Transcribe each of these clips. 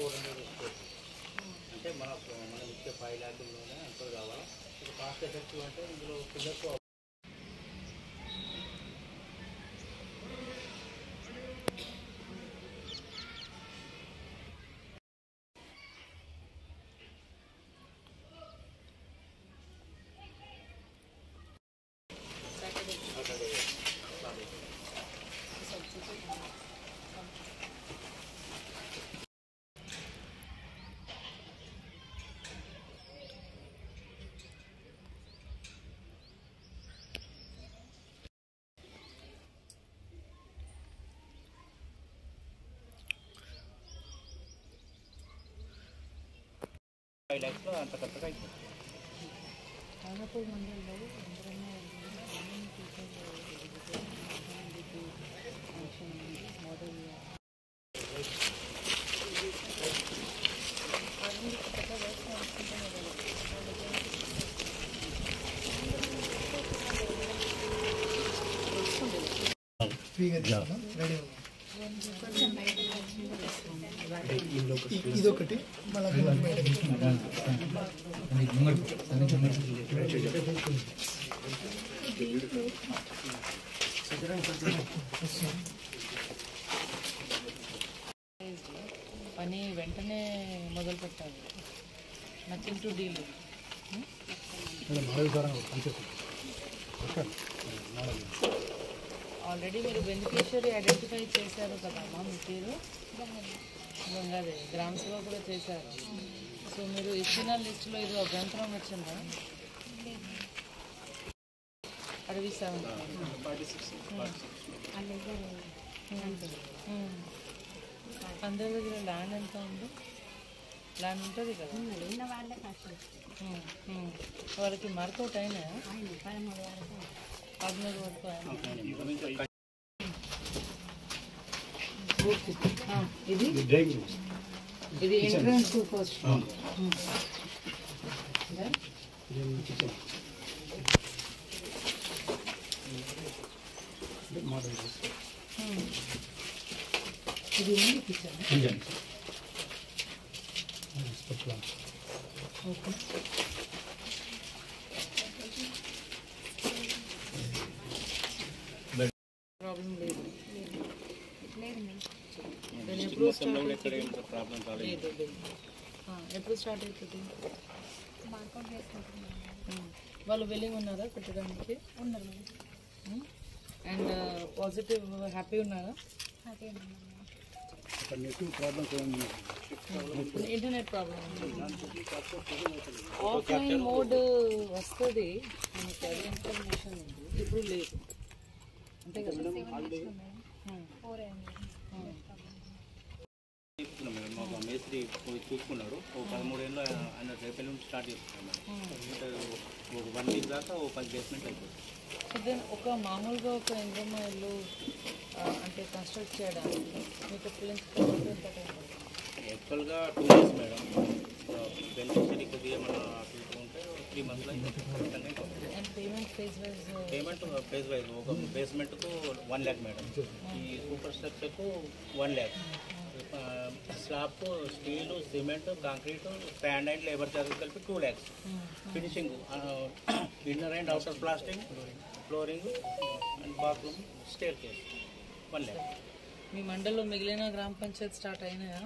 400 తీసుకోవచ్చు. అంటే మనం ఇచ్చే 5 లాక్లోనే అంతా కావాలి. ఇది కాస్ట్ ఎఫెక్టివ్ అంటే ఇందులో పిల్లర్స్ లైఫ్లో అంత కొత్తగా అయిపోతుంది. కానపూర్ మండలంలో మోడల్ ఇదొకటి పని వెంటనే మొదలు పెట్టాలి. Nothing to deal. ఆల్రెడీ మీరు బెనిఫిషియరీ ఐడెంటిఫై చేశారు కదమ్మా, మీ పేరు గంగాదేవి, గ్రామ సభ కూడా చేశారు. సో మీరు ఇచ్చిన లిస్టులో ఇది అభ్యంతరం వచ్చిందా? అడిగిస్తాను. అందరి దగ్గర ల్యాండ్ ఎంత ఉంది? ల్యాండ్ ఉంటుంది కదా, వాళ్ళకి మార్కౌట్ అయినా 13 వరకు అయినా. ఇది ఎంట్రన్స్ ఫస్ట్. ఇది ఉంది కిచెన్. ఓకే, ప్రాబ్లం లేదు. ఎప్పుడు స్టార్ట్ అవుతుంది? వాళ్ళు విల్లింగ్ ఉన్నారా పెట్టడానికి? ఉన్నారు. అండ్ పాజిటివ్ హ్యాపీ ఉన్నారా? Internet problem. ఆఫ్లైన్ మోడ్ వస్తుంది మనకి, అది ఇన్ఫర్మేషన్ ఉంది. ఇప్పుడు లేదు అంతే కదా? మేడం ఒక మేస్త్రి చూసుకున్నాడు. ఒక 13 ఏళ్ళు ఆయన రేపటి నుంచి స్టార్ట్ చేస్తున్నాడు మేడం. ఒక 1 వీక్ దాకా ఓ 10 బేస్మెంట్ అయిపోతుంది. సో దెన్ ఒక మామూలుగా ఒక ఇంద్రమ్మ ఇల్లు అంటే కన్స్ట్రక్ట్ చేయడానికి మీకు యాక్చువల్గా 2 మంత్స్ మేడం. బెనిఫిషరీ కొద్దిగా ఏమన్నా ఉంటే 3 మంత్స్లో and payment phase wise? Payment phase wise. ఒక బేస్మెంట్కు 1 lakh మేడం. ఈ సూపర్ స్ట్రక్చర్కు 1 lakh. స్లాబ్కు steel, cement, concrete, sand and labour charges కలిపి 2 lakhs. Finishing inner and outer plastering, flooring and bathroom, stair 1 lakh. మీ మండలంలో మిగిలిన గ్రామ పంచాయతీ స్టార్ట్ అయినాయా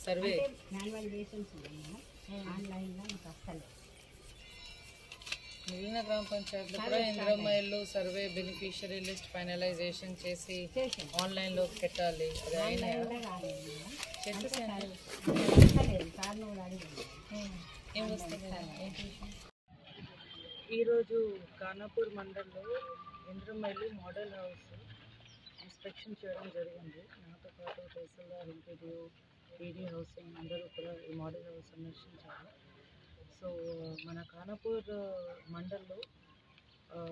సర్వే? మిగిలిన గ్రామ పంచాయతీలో కూడా ఇంద్రమ్మ ఇల్లు సర్వే బెనిఫిషియరీ లిస్ట్ ఫైనలైజేషన్ చేసి ఆన్లైన్లో పెట్టాలి. అది అయినాయా? ఏం వస్తుంది? ఈరోజు ఖానాపూర్ మండల్లో ఇంద్రమ్మ ఇల్లు మోడల్ హౌస్ ఇన్స్పెక్షన్ చేయడం జరిగింది. నాతో పాటు తహసీల్దార్, ఎంపీడీఓ, పీడీ హౌసింగ్ అందరూ కూడా ఈ మోడల్ హౌస్ సందర్శించారు. సో మన ఖానాపూర్ మండల్లో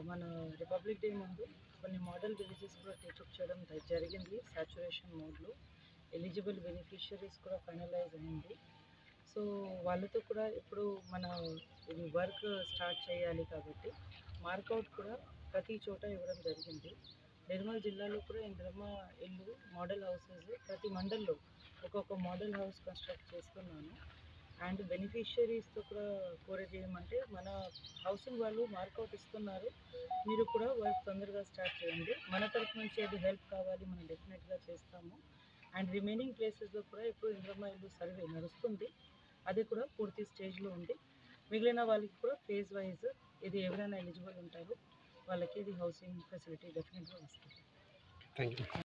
మన రిపబ్లిక్ డే ముందు కొన్ని మోడల్ విలేజెస్ కూడా టేకప్ చేయడం జరిగింది. సాచురేషన్ మోడ్లో ఎలిజిబుల్ బెనిఫిషియరీస్ కూడా ఫైనలైజ్ అయింది. సో వాళ్ళతో కూడా ఇప్పుడు మన ఇది వర్క్ స్టార్ట్ చేయాలి కాబట్టి మార్కౌట్ కూడా ప్రతి చోట ఇవ్వడం జరిగింది. నిర్మల్ జిల్లాలో కూడా ఇంద్రమ్మ ఇల్లు మోడల్ హౌసెస్ ప్రతి మండల్లో ఒక్కొక్క మోడల్ హౌస్ కన్స్ట్రక్ట్ చేస్తున్నాను. అండ్ బెనిఫిషియరీస్తో కూడా కోరేది ఏమంటే, మన హౌసింగ్ వాళ్ళు మార్కౌట్ ఇస్తున్నారు, మీరు కూడా వర్క్ తొందరగా స్టార్ట్ చేయండి. మన తరఫు నుంచి ఏది హెల్ప్ కావాలి మనం డెఫినెట్గా చేస్తాము. అండ్ రిమైనింగ్ ప్లేసెస్లో కూడా ఇప్పుడు ఇంద్రమ్మ ఇల్లు సర్వే నడుస్తుంది, అది కూడా పూర్తి స్టేజ్లో ఉంది. మిగిలిన వాళ్ళకి కూడా ఫేజ్ వైజ్ ఇది ఎవరైనా ఎలిజిబుల్ ఉంటారో వాళ్ళకి ఇది హౌసింగ్ ఫెసిలిటీ డెఫినెట్గా వస్తుంది. Thank you.